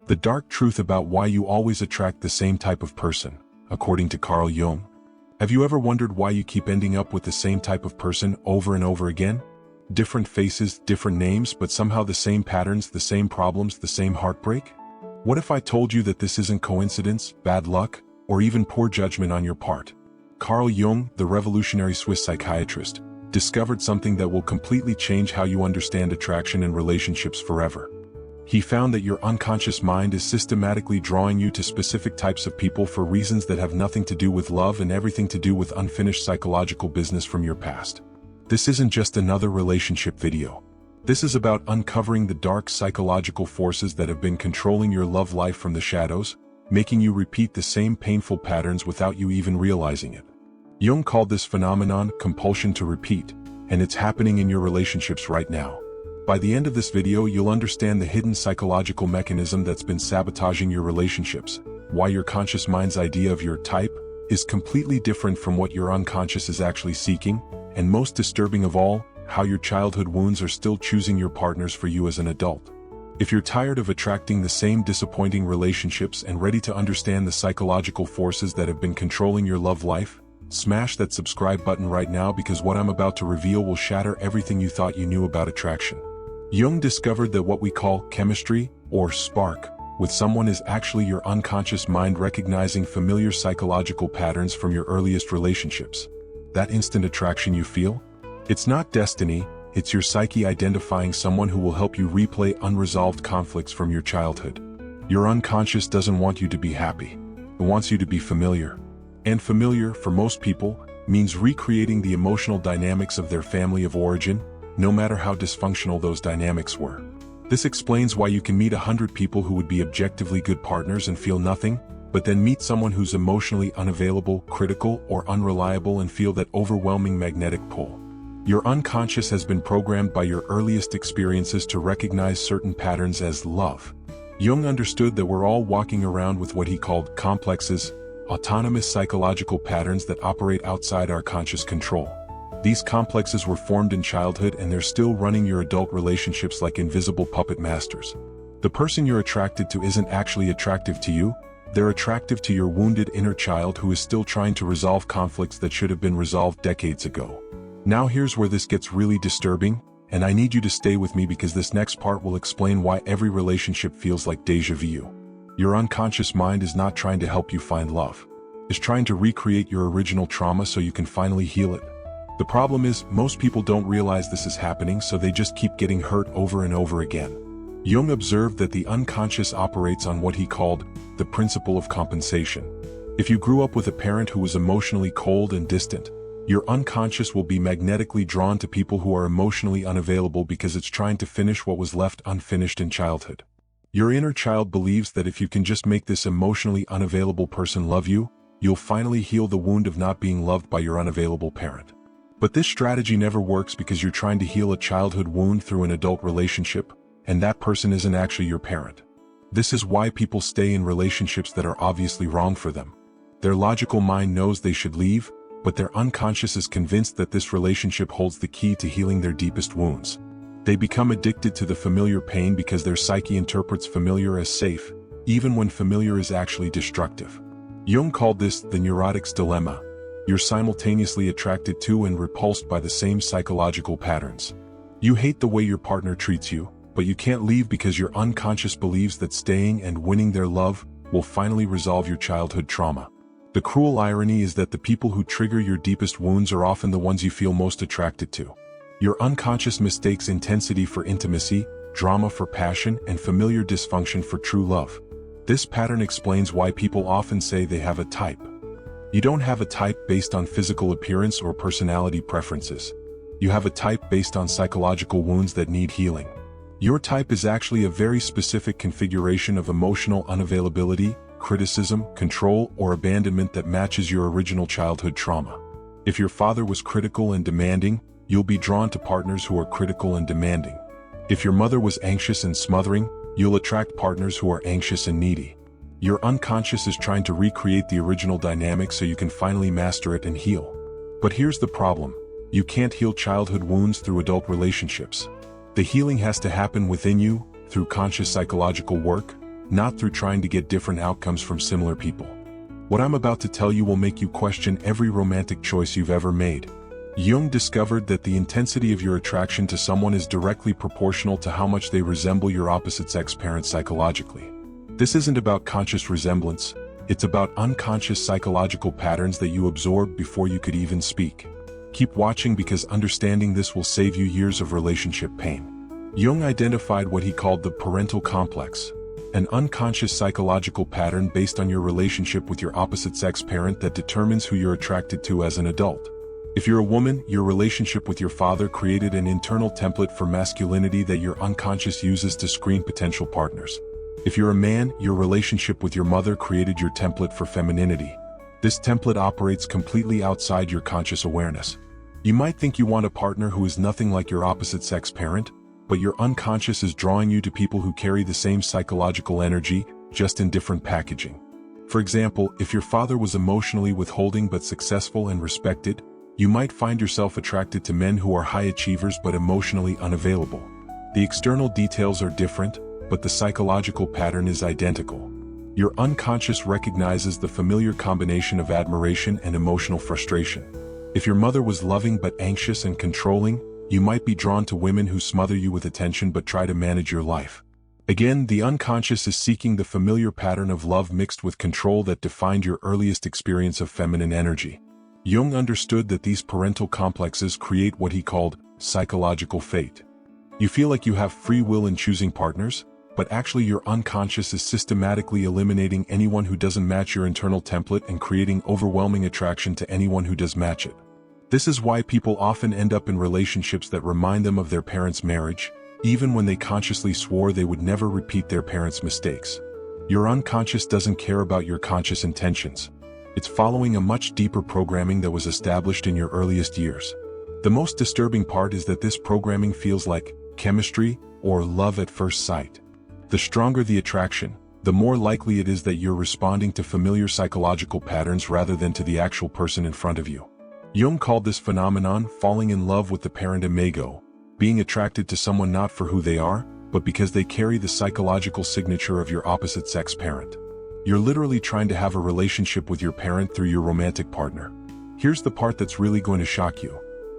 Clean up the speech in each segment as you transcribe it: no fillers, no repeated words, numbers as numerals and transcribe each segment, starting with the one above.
The dark truth about why you always attract the same type of person, according to Carl Jung. Have you ever wondered why you keep ending up with the same type of person over and over again? Different faces, different names, but somehow the same patterns, the same problems, the same heartbreak? What if I told you that this isn't coincidence, bad luck, or even poor judgment on your part? Carl Jung, the revolutionary Swiss psychiatrist, discovered something that will completely change how you understand attraction and relationships forever. He found that your unconscious mind is systematically drawing you to specific types of people for reasons that have nothing to do with love and everything to do with unfinished psychological business from your past. This isn't just another relationship video. This is about uncovering the dark psychological forces that have been controlling your love life from the shadows, making you repeat the same painful patterns without you even realizing it. Jung called this phenomenon compulsion to repeat, and it's happening in your relationships right now. By the end of this video, you'll understand the hidden psychological mechanism that's been sabotaging your relationships, why your conscious mind's idea of your type is completely different from what your unconscious is actually seeking, and most disturbing of all, how your childhood wounds are still choosing your partners for you as an adult. If you're tired of attracting the same disappointing relationships and ready to understand the psychological forces that have been controlling your love life, smash that subscribe button right now, because what I'm about to reveal will shatter everything you thought you knew about attraction. Jung discovered that what we call chemistry, or spark, with someone is actually your unconscious mind recognizing familiar psychological patterns from your earliest relationships. That instant attraction you feel? It's not destiny, it's your psyche identifying someone who will help you replay unresolved conflicts from your childhood. Your unconscious doesn't want you to be happy. It wants you to be familiar. And familiar, for most people, means recreating the emotional dynamics of their family of origin, no matter how dysfunctional those dynamics were. This explains why you can meet 100 people who would be objectively good partners and feel nothing, but then meet someone who's emotionally unavailable, critical, or unreliable and feel that overwhelming magnetic pull. Your unconscious has been programmed by your earliest experiences to recognize certain patterns as love. Jung understood that we're all walking around with what he called complexes, autonomous psychological patterns that operate outside our conscious control. These complexes were formed in childhood and they're still running your adult relationships like invisible puppet masters. The person you're attracted to isn't actually attractive to you, they're attractive to your wounded inner child who is still trying to resolve conflicts that should have been resolved decades ago. Now here's where this gets really disturbing, and I need you to stay with me because this next part will explain why every relationship feels like déjà vu. Your unconscious mind is not trying to help you find love. It's trying to recreate your original trauma so you can finally heal it. The problem is, most people don't realize this is happening, so they just keep getting hurt over and over again. Jung observed that the unconscious operates on what he called the principle of compensation. If you grew up with a parent who was emotionally cold and distant, your unconscious will be magnetically drawn to people who are emotionally unavailable because it's trying to finish what was left unfinished in childhood. Your inner child believes that if you can just make this emotionally unavailable person love you, you'll finally heal the wound of not being loved by your unavailable parent. But this strategy never works because you're trying to heal a childhood wound through an adult relationship, and that person isn't actually your parent. This is why people stay in relationships that are obviously wrong for them. Their logical mind knows they should leave, but their unconscious is convinced that this relationship holds the key to healing their deepest wounds. They become addicted to the familiar pain because their psyche interprets familiar as safe, even when familiar is actually destructive. Jung called this the neurotic's dilemma. You're simultaneously attracted to and repulsed by the same psychological patterns. You hate the way your partner treats you, but you can't leave because your unconscious believes that staying and winning their love will finally resolve your childhood trauma. The cruel irony is that the people who trigger your deepest wounds are often the ones you feel most attracted to. Your unconscious mistakes intensity for intimacy, drama for passion, and familiar dysfunction for true love. This pattern explains why people often say they have a type. You don't have a type based on physical appearance or personality preferences. You have a type based on psychological wounds that need healing. Your type is actually a very specific configuration of emotional unavailability, criticism, control, or abandonment that matches your original childhood trauma. If your father was critical and demanding, you'll be drawn to partners who are critical and demanding. If your mother was anxious and smothering, you'll attract partners who are anxious and needy. Your unconscious is trying to recreate the original dynamic so you can finally master it and heal. But here's the problem. You can't heal childhood wounds through adult relationships. The healing has to happen within you, through conscious psychological work, not through trying to get different outcomes from similar people. What I'm about to tell you will make you question every romantic choice you've ever made. Jung discovered that the intensity of your attraction to someone is directly proportional to how much they resemble your opposite sex parent psychologically. This isn't about conscious resemblance, it's about unconscious psychological patterns that you absorb before you could even speak. Keep watching because understanding this will save you years of relationship pain. Jung identified what he called the parental complex, an unconscious psychological pattern based on your relationship with your opposite sex parent that determines who you're attracted to as an adult. If you're a woman, your relationship with your father created an internal template for masculinity that your unconscious uses to screen potential partners. If you're a man, your relationship with your mother created your template for femininity. This template operates completely outside your conscious awareness. You might think you want a partner who is nothing like your opposite sex parent, but your unconscious is drawing you to people who carry the same psychological energy, just in different packaging. For example, if your father was emotionally withholding but successful and respected, you might find yourself attracted to men who are high achievers but emotionally unavailable. The external details are different, but the psychological pattern is identical. Your unconscious recognizes the familiar combination of admiration and emotional frustration. If your mother was loving but anxious and controlling, you might be drawn to women who smother you with attention but try to manage your life. Again, the unconscious is seeking the familiar pattern of love mixed with control that defined your earliest experience of feminine energy. Jung understood that these parental complexes create what he called psychological fate. You feel like you have free will in choosing partners, but actually your unconscious is systematically eliminating anyone who doesn't match your internal template and creating overwhelming attraction to anyone who does match it. This is why people often end up in relationships that remind them of their parents' marriage, even when they consciously swore they would never repeat their parents' mistakes. Your unconscious doesn't care about your conscious intentions. It's following a much deeper programming that was established in your earliest years. The most disturbing part is that this programming feels like chemistry or love at first sight. The stronger the attraction, the more likely it is that you're responding to familiar psychological patterns rather than to the actual person in front of you. Jung called this phenomenon falling in love with the parent imago, being attracted to someone not for who they are, but because they carry the psychological signature of your opposite sex parent. You're literally trying to have a relationship with your parent through your romantic partner. Here's the part that's really going to shock you.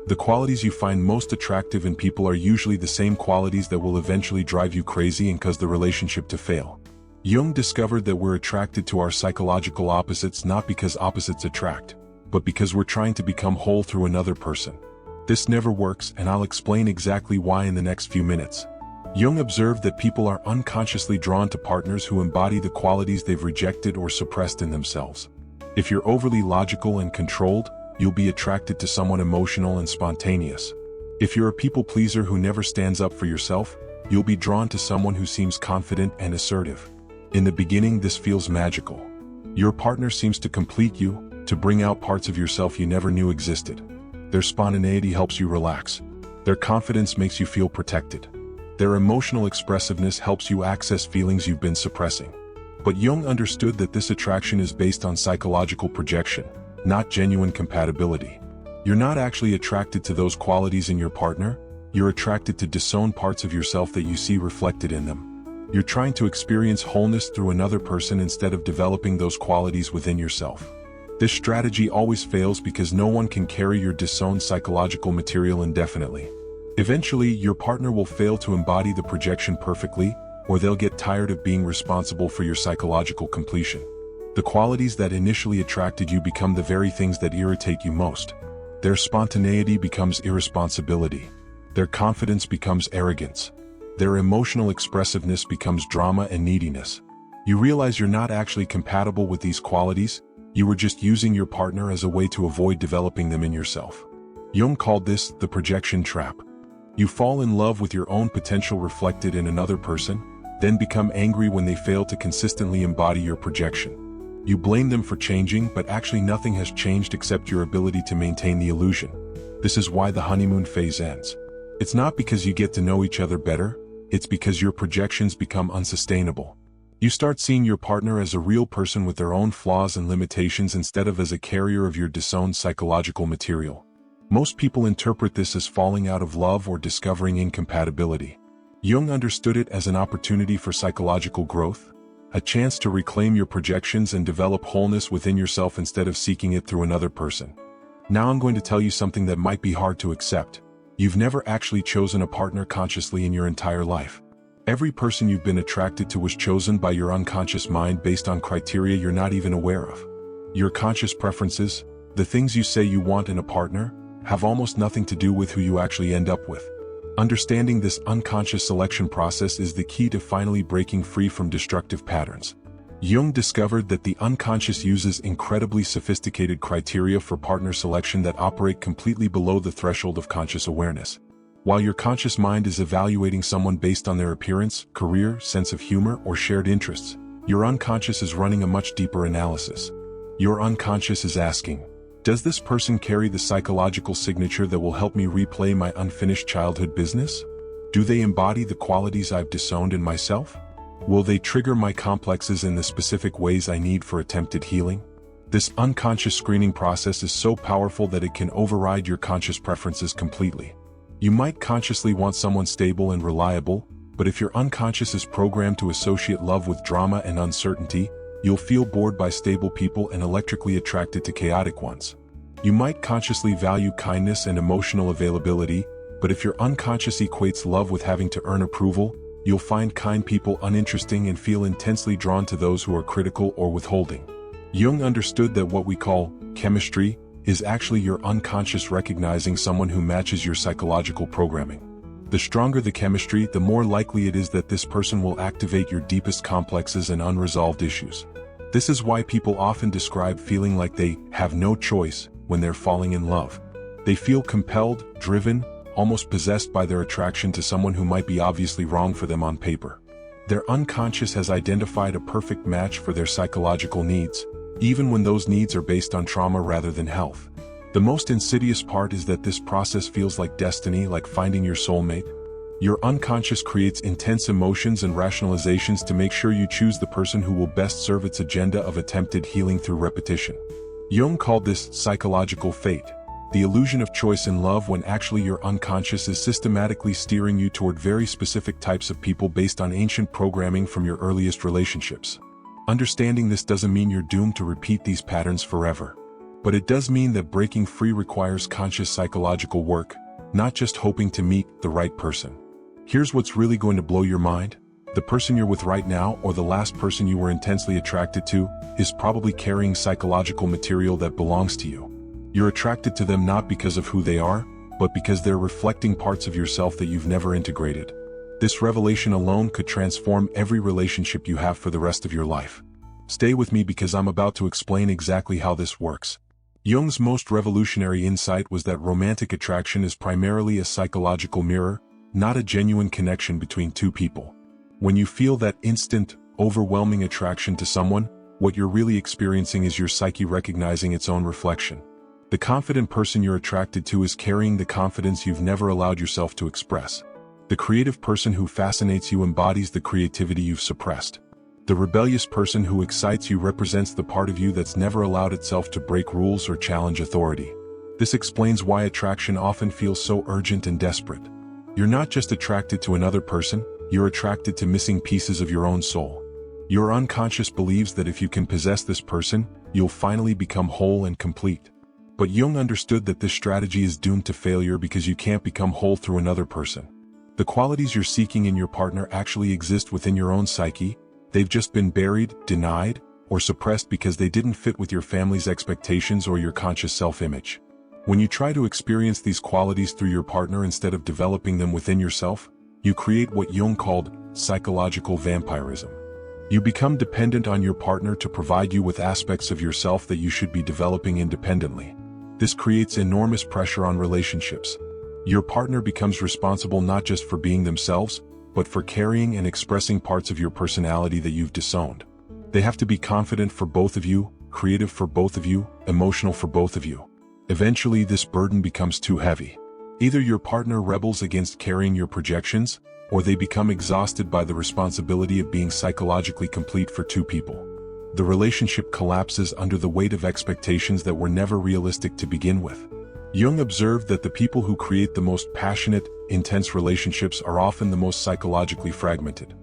The qualities you find most attractive in people are usually the same qualities that will eventually drive you crazy and cause the relationship to fail. Jung discovered that we're attracted to our psychological opposites not because opposites attract, but because we're trying to become whole through another person. This never works, and I'll explain exactly why in the next few minutes. Jung observed that people are unconsciously drawn to partners who embody the qualities they've rejected or suppressed in themselves. If you're overly logical and controlled, you'll be attracted to someone emotional and spontaneous. If you're a people pleaser who never stands up for yourself, you'll be drawn to someone who seems confident and assertive. In the beginning, this feels magical. Your partner seems to complete you, to bring out parts of yourself you never knew existed. Their spontaneity helps you relax. Their confidence makes you feel protected. Their emotional expressiveness helps you access feelings you've been suppressing. But Jung understood that this attraction is based on psychological projection, not genuine compatibility. You're not actually attracted to those qualities in your partner, you're attracted to disowned parts of yourself that you see reflected in them. You're trying to experience wholeness through another person instead of developing those qualities within yourself. This strategy always fails because no one can carry your disowned psychological material indefinitely. Eventually, your partner will fail to embody the projection perfectly, or they'll get tired of being responsible for your psychological completion. The qualities that initially attracted you become the very things that irritate you most. Their spontaneity becomes irresponsibility. Their confidence becomes arrogance. Their emotional expressiveness becomes drama and neediness. You realize you're not actually compatible with these qualities, you were just using your partner as a way to avoid developing them in yourself. Jung called this the projection trap. You fall in love with your own potential reflected in another person, then become angry when they fail to consistently embody your projection. You blame them for changing, but actually nothing has changed except your ability to maintain the illusion. This is why the honeymoon phase ends. It's not because you get to know each other better, it's because your projections become unsustainable. You start seeing your partner as a real person with their own flaws and limitations instead of as a carrier of your disowned psychological material. Most people interpret this as falling out of love or discovering incompatibility. Jung understood it as an opportunity for psychological growth. a chance to reclaim your projections and develop wholeness within yourself instead of seeking it through another person. Now I'm going to tell you something that might be hard to accept. You've never actually chosen a partner consciously in your entire life. Every person you've been attracted to was chosen by your unconscious mind based on criteria you're not even aware of. Your conscious preferences, the things you say you want in a partner, have almost nothing to do with who you actually end up with. Understanding this unconscious selection process is the key to finally breaking free from destructive patterns. Jung discovered that the unconscious uses incredibly sophisticated criteria for partner selection that operate completely below the threshold of conscious awareness. While your conscious mind is evaluating someone based on their appearance, career, sense of humor, or shared interests, your unconscious is running a much deeper analysis. Your unconscious is asking, does this person carry the psychological signature that will help me replay my unfinished childhood business? Do they embody the qualities I've disowned in myself? Will they trigger my complexes in the specific ways I need for attempted healing? This unconscious screening process is so powerful that it can override your conscious preferences completely. You might consciously want someone stable and reliable, but if your unconscious is programmed to associate love with drama and uncertainty, you'll feel bored by stable people and electrically attracted to chaotic ones. You might consciously value kindness and emotional availability, but if your unconscious equates love with having to earn approval, you'll find kind people uninteresting and feel intensely drawn to those who are critical or withholding. Jung understood that what we call chemistry is actually your unconscious recognizing someone who matches your psychological programming. The stronger the chemistry, the more likely it is that this person will activate your deepest complexes and unresolved issues. This is why people often describe feeling like they have no choice when they're falling in love. They feel compelled, driven, almost possessed by their attraction to someone who might be obviously wrong for them on paper. Their unconscious has identified a perfect match for their psychological needs, even when those needs are based on trauma rather than health. The most insidious part is that this process feels like destiny, like finding your soulmate. Your unconscious creates intense emotions and rationalizations to make sure you choose the person who will best serve its agenda of attempted healing through repetition. Jung called this psychological fate, the illusion of choice in love, when actually your unconscious is systematically steering you toward very specific types of people based on ancient programming from your earliest relationships. Understanding this doesn't mean you're doomed to repeat these patterns forever. But it does mean that breaking free requires conscious psychological work, not just hoping to meet the right person. Here's what's really going to blow your mind. The person you're with right now, or the last person you were intensely attracted to, is probably carrying psychological material that belongs to you. You're attracted to them not because of who they are, but because they're reflecting parts of yourself that you've never integrated. This revelation alone could transform every relationship you have for the rest of your life. Stay with me because I'm about to explain exactly how this works. Jung's most revolutionary insight was that romantic attraction is primarily a psychological mirror, not a genuine connection between two people. When you feel that instant, overwhelming attraction to someone, what you're really experiencing is your psyche recognizing its own reflection. The confident person you're attracted to is carrying the confidence you've never allowed yourself to express. The creative person who fascinates you embodies the creativity you've suppressed. The rebellious person who excites you represents the part of you that's never allowed itself to break rules or challenge authority. This explains why attraction often feels so urgent and desperate. You're not just attracted to another person, you're attracted to missing pieces of your own soul. Your unconscious believes that if you can possess this person, you'll finally become whole and complete. But Jung understood that this strategy is doomed to failure because you can't become whole through another person. The qualities you're seeking in your partner actually exist within your own psyche. They've just been buried, denied, or suppressed because they didn't fit with your family's expectations or your conscious self-image. When you try to experience these qualities through your partner instead of developing them within yourself, you create what Jung called psychological vampirism. You become dependent on your partner to provide you with aspects of yourself that you should be developing independently. This creates enormous pressure on relationships. Your partner becomes responsible not just for being themselves, but for carrying and expressing parts of your personality that you've disowned. They have to be confident for both of you, creative for both of you, emotional for both of you. Eventually, this burden becomes too heavy. Either your partner rebels against carrying your projections, or they become exhausted by the responsibility of being psychologically complete for two people. The relationship collapses under the weight of expectations that were never realistic to begin with. Jung observed that the people who create the most passionate, intense relationships are often the most psychologically fragmented.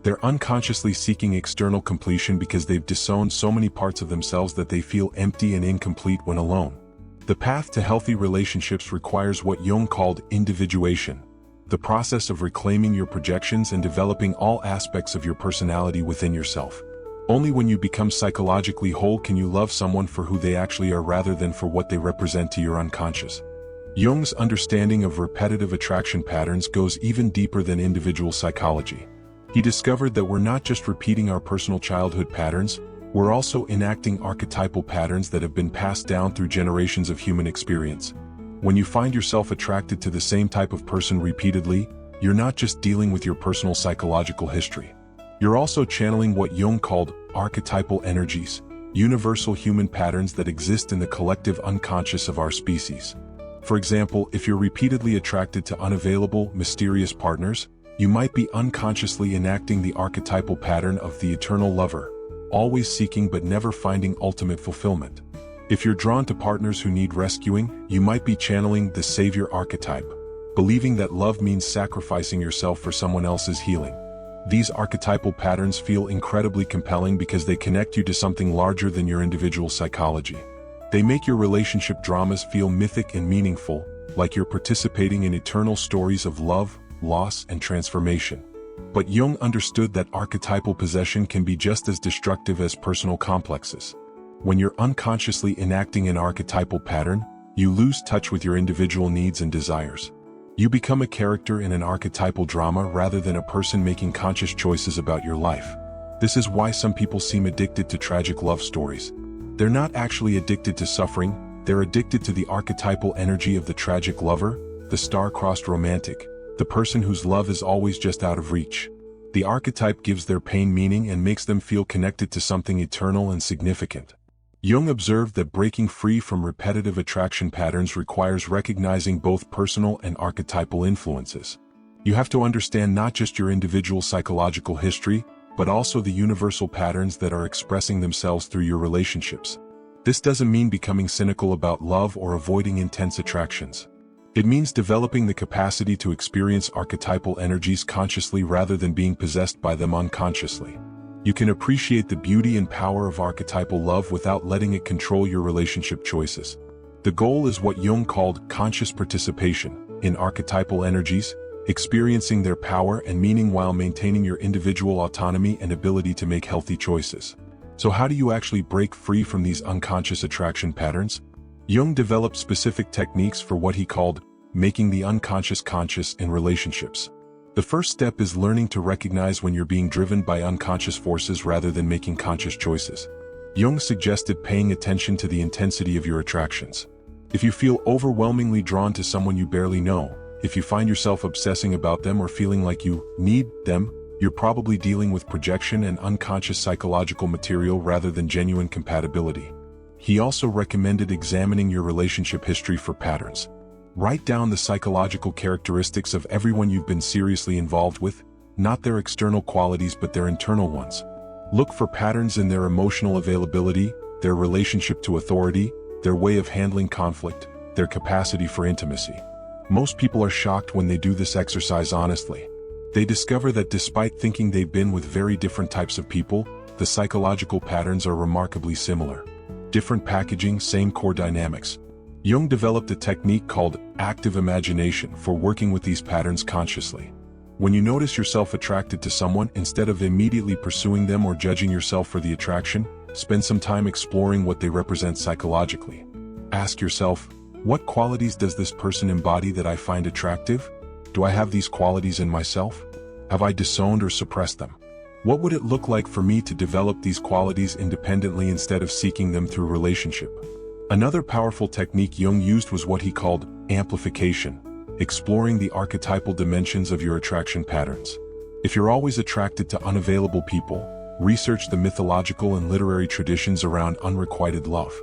They're unconsciously seeking external completion because they've disowned so many parts of themselves that they feel empty and incomplete when alone. The path to healthy relationships requires what Jung called individuation, the process of reclaiming your projections and developing all aspects of your personality within yourself. Only when you become psychologically whole can you love someone for who they actually are rather than for what they represent to your unconscious. Jung's understanding of repetitive attraction patterns goes even deeper than individual psychology. He discovered that we're not just repeating our personal childhood patterns, we're also enacting archetypal patterns that have been passed down through generations of human experience. When you find yourself attracted to the same type of person repeatedly, you're not just dealing with your personal psychological history. You're also channeling what Jung called archetypal energies, universal human patterns that exist in the collective unconscious of our species. For example, if you're repeatedly attracted to unavailable, mysterious partners, you might be unconsciously enacting the archetypal pattern of the eternal lover, always seeking but never finding ultimate fulfillment. If you're drawn to partners who need rescuing, you might be channeling the savior archetype, believing that love means sacrificing yourself for someone else's healing. These archetypal patterns feel incredibly compelling because they connect you to something larger than your individual psychology. They make your relationship dramas feel mythic and meaningful, like you're participating in eternal stories of love, loss, and transformation. But Jung understood that archetypal possession can be just as destructive as personal complexes. When you're unconsciously enacting an archetypal pattern, you lose touch with your individual needs and desires. You become a character in an archetypal drama rather than a person making conscious choices about your life. This is why some people seem addicted to tragic love stories. They're not actually addicted to suffering, they're addicted to the archetypal energy of the tragic lover, the star-crossed romantic, the person whose love is always just out of reach. The archetype gives their pain meaning and makes them feel connected to something eternal and significant. Jung observed that breaking free from repetitive attraction patterns requires recognizing both personal and archetypal influences. You have to understand not just your individual psychological history, but also the universal patterns that are expressing themselves through your relationships. This doesn't mean becoming cynical about love or avoiding intense attractions. It means developing the capacity to experience archetypal energies consciously rather than being possessed by them unconsciously. You can appreciate the beauty and power of archetypal love without letting it control your relationship choices. The goal is what Jung called conscious participation in archetypal energies, experiencing their power and meaning while maintaining your individual autonomy and ability to make healthy choices. So how do you actually break free from these unconscious attraction patterns? Jung developed specific techniques for what he called making the unconscious conscious in relationships. The first step is learning to recognize when you're being driven by unconscious forces rather than making conscious choices. Jung suggested paying attention to the intensity of your attractions. If you feel overwhelmingly drawn to someone you barely know, if you find yourself obsessing about them or feeling like you need them, you're probably dealing with projection and unconscious psychological material rather than genuine compatibility. He also recommended examining your relationship history for patterns. Write down the psychological characteristics of everyone you've been seriously involved with, not their external qualities but their internal ones. Look for patterns in their emotional availability, their relationship to authority, their way of handling conflict, their capacity for intimacy. Most people are shocked when they do this exercise honestly. They discover that despite thinking they've been with very different types of people, the psychological patterns are remarkably similar. Different packaging, same core dynamics. Jung developed a technique called active imagination for working with these patterns consciously. When you notice yourself attracted to someone, instead of immediately pursuing them or judging yourself for the attraction, spend some time exploring what they represent psychologically. Ask yourself, what qualities does this person embody that I find attractive? Do I have these qualities in myself? Have I disowned or suppressed them? What would it look like for me to develop these qualities independently instead of seeking them through relationship? Another powerful technique Jung used was what he called amplification, exploring the archetypal dimensions of your attraction patterns. If you're always attracted to unavailable people, research the mythological and literary traditions around unrequited love.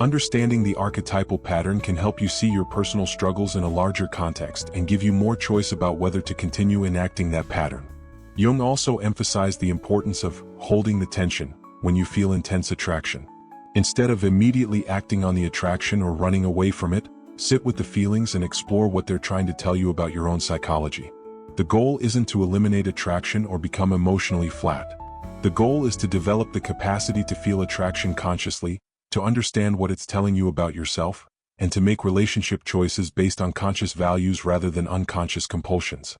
Understanding the archetypal pattern can help you see your personal struggles in a larger context and give you more choice about whether to continue enacting that pattern. Jung also emphasized the importance of holding the tension when you feel intense attraction. Instead of immediately acting on the attraction or running away from it, sit with the feelings and explore what they're trying to tell you about your own psychology. The goal isn't to eliminate attraction or become emotionally flat. The goal is to develop the capacity to feel attraction consciously, to understand what it's telling you about yourself, and to make relationship choices based on conscious values rather than unconscious compulsions.